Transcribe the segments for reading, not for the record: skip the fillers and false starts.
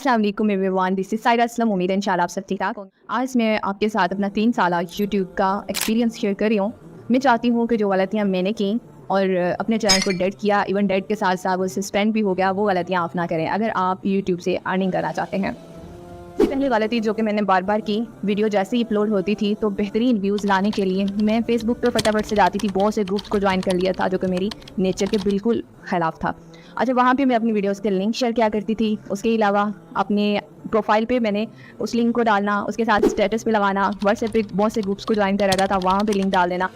अस्सलाम वालेकुम everyone, this is Saira Aslam. उम्मीद है इंशाल्लाह आप सब ठीक ठाक होंगे। आज मैं आपके साथ अपना 3 साल यूट्यूब का एक्सपीरियंस शेयर कर रही हूँ। मैं चाहती हूँ कि जो गलतियाँ मैंने की और अपने चैनल को डेड किया, इवन डेड के साथ साथ वो सस्पेंड भी हो गया, वो गलतियाँ आप ना करें अगर आप यूट्यूब से अर्निंग करना चाहते हैं। सबसे पहली गलती जो कि मैंने बार बार की, वीडियो जैसे ही अपलोड होती थी तो बेहतरीन व्यूज़ लाने के लिए मैं फेसबुक पे फटाफट से जाती थी, बहुत से ग्रुप्स को ज्वाइन कर लिया था जो कि मेरी नेचर के बिल्कुल ख़िलाफ़ था। अच्छा, वहाँ पे मैं अपनी वीडियोस के लिंक शेयर किया करती थी। उसके अलावा अपने प्रोफाइल पे मैंने उस लिंक को डालना, उसके साथ स्टेटस पे लगाना, व्हाट्सएप पे बहुत से ग्रुप्स को ज्वाइन कर रखा था, वहाँ पे लिंक डाल देना।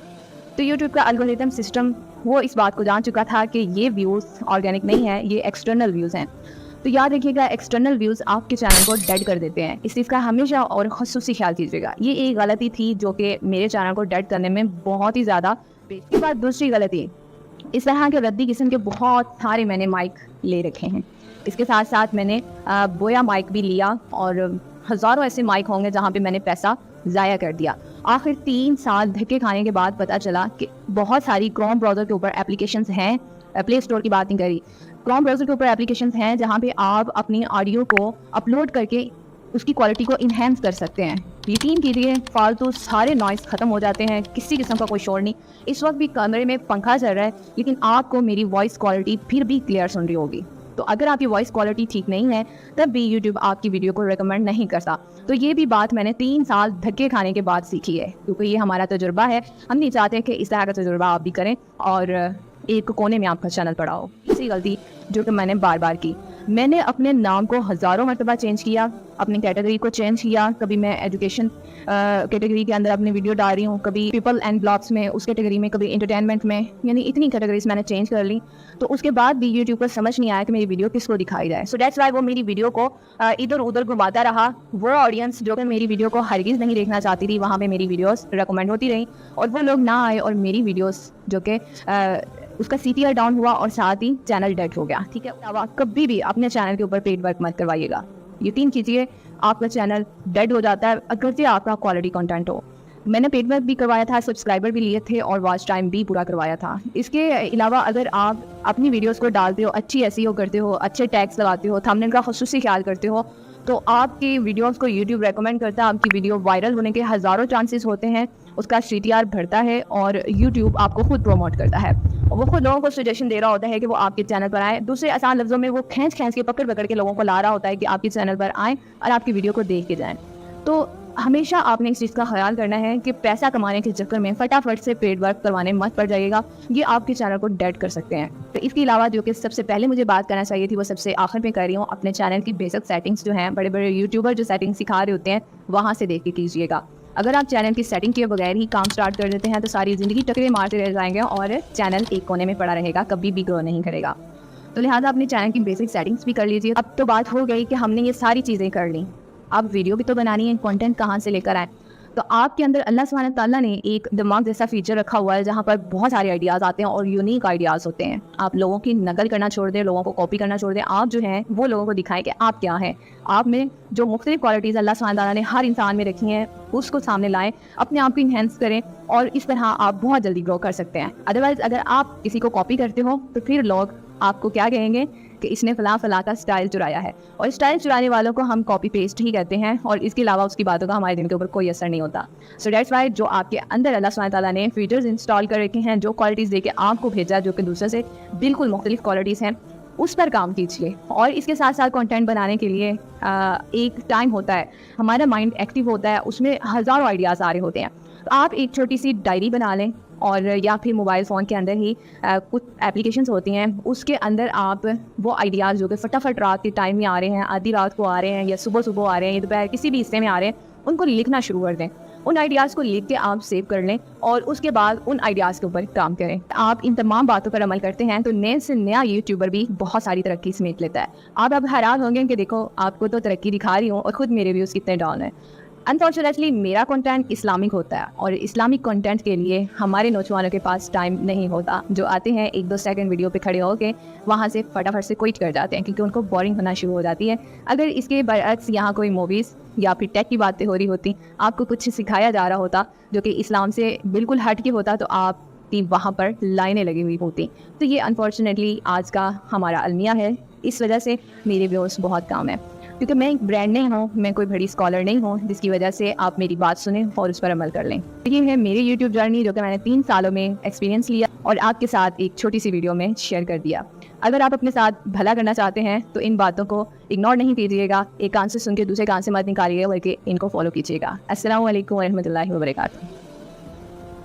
तो यूट्यूब का एल्गोरिथम सिस्टम वो इस बात को जान चुका था कि ये व्यूज़ ऑर्गेनिक नहीं है, ये एक्सटर्नल व्यूज़ हैं। तो याद रखिएगा, एक्सटर्नल व्यूज़ आपके चैनल को डेड कर देते हैं, इसलिए इसका हमेशा और ख़ुसूसी ख्याल कीजिएगा। ये एक गलती थी जो कि मेरे चैनल को डेड करने में बहुत ही ज़्यादा। इसके बाद दूसरी गलती, इस तरह के रद्दी किस्म के बहुत सारे मैंने माइक ले रखे हैं। इसके साथ साथ मैंने बोया माइक भी लिया और हज़ारों ऐसे माइक होंगे जहाँ पे मैंने पैसा ज़ाया कर दिया। आखिर 3 साल धक्के खाने के बाद पता चला कि बहुत सारी क्रोम ब्राउज़र के ऊपर एप्लीकेशंस हैं, प्ले स्टोर की बात नहीं करी, क्रोम ब्राउज़र के ऊपर एप्लीकेशंस हैं जहाँ पे आप अपनी ऑडियो को अपलोड करके उसकी क्वालिटी को इन्हेंस कर सकते हैं। यकीन कीजिए, फालतू सारे नॉइज़ ख़त्म हो जाते हैं, किसी किस्म का कोई शोर नहीं। इस वक्त भी कमरे में पंखा चल रहा है लेकिन आपको मेरी वॉइस क्वालिटी फिर भी क्लियर सुन रही होगी। तो अगर आपकी वॉइस क्वालिटी ठीक नहीं है तब भी यूट्यूब आपकी वीडियो को रिकमेंड नहीं करता। तो ये भी बात मैंने 3 साल धक्के खाने के बाद सीखी है, क्योंकि ये हमारा तजुर्बा है। हम नहीं चाहते कि इस तरह का तजुर्बा आप भी करें और एक कोने में आपका चैनल पड़ा हो। इसी गलती जो कि मैंने बार बार की, मैंने अपने नाम को हज़ारों मरतबा चेंज किया, अपनी कैटेगरी को चेंज किया। कभी मैं एजुकेशन कैटेगरी के अंदर अपनी वीडियो डाल रही हूँ, कभी पीपल एंड ब्लॉग्स में उस कैटेगरी में, कभी एंटरटेनमेंट में, यानी इतनी कैटेगरीज मैंने चेंज कर ली। तो उसके बाद भी यूट्यूब को समझ नहीं आया कि मेरी वीडियो किसको दिखाई जाए। सो दैट्स वाई वो मेरी वीडियो को इधर उधर घुमाता रहा। वो ऑडियंस जो कि मेरी वीडियो को हरगिज़ नहीं देखना चाहती थी, वहाँ पर मेरी वीडियोज़ रिकमेंड होती रही और वो लोग ना आए और मेरी वीडियोज़ जो कि उसका CTR डाउन हुआ और साथ ही चैनल डेड हो गया। ठीक है, अब कभी भी अपने चैनल के ऊपर पेड वर्क मत करवाइएगा। यकीन कीजिए, आपका चैनल डेड हो जाता है अगर आपका क्वालिटी कंटेंट हो। मैंने पेड वर्क भी करवाया था, सब्सक्राइबर भी लिए थे और वॉच टाइम भी पूरा करवाया था। इसके अलावा अगर आप अपनी वीडियोस को डालते हो, अच्छी SEO करते हो, अच्छे टैग्स लगाते हो, थंबनेल का ख़ुसूसी ख्याल करते हो, तो आपकी वीडियोस को यूट्यूब रेकमेंड करता है। आपकी वीडियो वायरल होने के हज़ारों चांसेस होते हैं, उसका CTR बढ़ता है और यूट्यूब आपको खुद प्रमोट करता है और वो खुद लोगों को सजेशन दे रहा होता है कि वो आपके चैनल पर आए। दूसरे आसान लफ्ज़ों में वो खींच के पकड़ के लोगों को ला रहा होता है कि आपके चैनल पर आएँ और आपकी वीडियो को देख के जाएँ। तो हमेशा आपने इस चीज़ का ख्याल करना है कि पैसा कमाने के चक्कर में फटाफट से पेड वर्क करवाने मत पड़ जाइएगा, ये आपके चैनल को डेड कर सकते हैं। तो इसके अलावा जो कि सबसे पहले मुझे बात करना चाहिए थी वो सबसे आखिर में कर रही हूँ। अपने चैनल की बेसिक सेटिंग्स जो हैं, बड़े बड़े यूट्यूबर जो सेटिंग सिखा रहे होते हैं, वहाँ से देख के कीजिएगा। अगर आप चैनल की सेटिंग के बगैर ही काम स्टार्ट कर देते हैं तो सारी ज़िंदगी टकरे मारते रह जाएंगे और चैनल एक कोने में पड़ा रहेगा, कभी भी ग्रो नहीं करेगा। तो लिहाजा अपने चैनल की बेसिक सेटिंग्स भी कर लीजिए। अब तो बात हो गई कि हमने ये सारी चीज़ें कर ली, अब वीडियो भी तो बनानी है, कंटेंट कहाँ से लेकर आए। तो आपके अंदर अल्लाह सुब्हानहू तआला ने एक दिमाग जैसा फीचर रखा हुआ है जहाँ पर बहुत सारे आइडियाज़ आते हैं और यूनिक आइडियाज़ होते हैं। आप लोगों की नकल करना छोड़ दें, लोगों को कॉपी करना छोड़ दें। आप जो हैं वो लोगों को दिखाएं कि आप क्या हैं। आप में जो मुख्तलिफ क्वालिटीज़ अल्लाह सुब्हानहू तआला ने हर इंसान में रखी हैं उसको सामने लाएं, अपने आप को इन्हेंस करें और इस तरह आप बहुत जल्दी ग्रो कर सकते हैं। अदरवाइज़ अगर आप किसी को कॉपी करते हो तो फिर लोग आपको क्या कहेंगे कि इसने फला का स्टाइल चुराया है, और स्टाइल चुराने वालों को हम कॉपी पेस्ट ही कहते हैं और इसके अलावा उसकी बातों का हमारे दिन के ऊपर कोई असर नहीं होता। सो दैट्स वाई जो आपके अंदर अल्लाह सुब्हानहू तआला ने फीचर्स इंस्टॉल कर रखे हैं, जो क्वालिटीज़ देके आपको भेजा जो कि दूसरे से बिल्कुल मुख्तलिफ क्वालिटीज़ हैं, उस पर काम कीजिए। और इसके साथ साथ कंटेंट बनाने के लिए एक टाइम होता है, हमारा माइंड एक्टिव होता है, उसमें हज़ारों आइडियाज़ आ रहे होते हैं। तो आप एक छोटी सी डायरी बना लें और या फिर मोबाइल फ़ोन के अंदर ही कुछ एप्लीकेशंस होती हैं, उसके अंदर आप वो आइडियाज़ जो कि फटाफट रात के टाइम में आ रहे हैं, आधी रात को आ रहे हैं या सुबह आ रहे हैं या दोपहर किसी भी हिस्से में आ रहे हैं, उनको लिखना शुरू कर दें। उन आइडियाज़ को लिख के आप सेव कर लें और उसके बाद उन आइडियाज़ के ऊपर काम करें। आप इन तमाम बातों पर अमल करते हैं तो नए से नया यूट्यूबर भी बहुत सारी तरक्की समेट लेता है। आप अब हैरान होंगे कि देखो आपको तो तरक्की दिखा रही हूँ और ख़ुद मेरे व्यूज़ कितने डाउन है। अनफॉर्चुनेटली मेरा कंटेंट इस्लामिक होता है और इस्लामिक कंटेंट के लिए हमारे नौजवानों के पास टाइम नहीं होता। जो आते हैं 1-2 सेकंड वीडियो पे खड़े होकर वहाँ से फटाफट से क्विट कर जाते हैं क्योंकि उनको बोरिंग होना शुरू हो जाती है। अगर इसके बरअक्स यहाँ कोई मूवीज़ या फिर टेक की बातें हो रही होती, आपको कुछ सिखाया जा रहा होता जो कि इस्लाम से बिल्कुल हट के होता, तो आप कि वहाँ पर लाइनें लगी हुई होती। तो ये अनफॉर्चुनेटली आज का हमारा अलमिया है, इस वजह से मेरे व्यूअर्स बहुत कम है। क्योंकि मैं एक ब्रांड नहीं हूँ, मैं कोई बड़ी स्कॉलर नहीं हूँ, जिसकी वजह से आप मेरी बात सुने और उस पर अमल कर लें। ये है मेरी यूट्यूब जर्नी जो कि मैंने 3 सालों में एक्सपीरियंस लिया और आपके साथ एक छोटी सी वीडियो में शेयर कर दिया। अगर आप अपने साथ भला करना चाहते हैं तो इन बातों को इग्नोर नहीं कीजिएगा, एक कान से सुन के दूसरे कान से मत निकालिएगा, बल्कि इनको फॉलो कीजिएगा। अस्सलाम वालेकुम रहमतुल्लाहि व बरकातहू।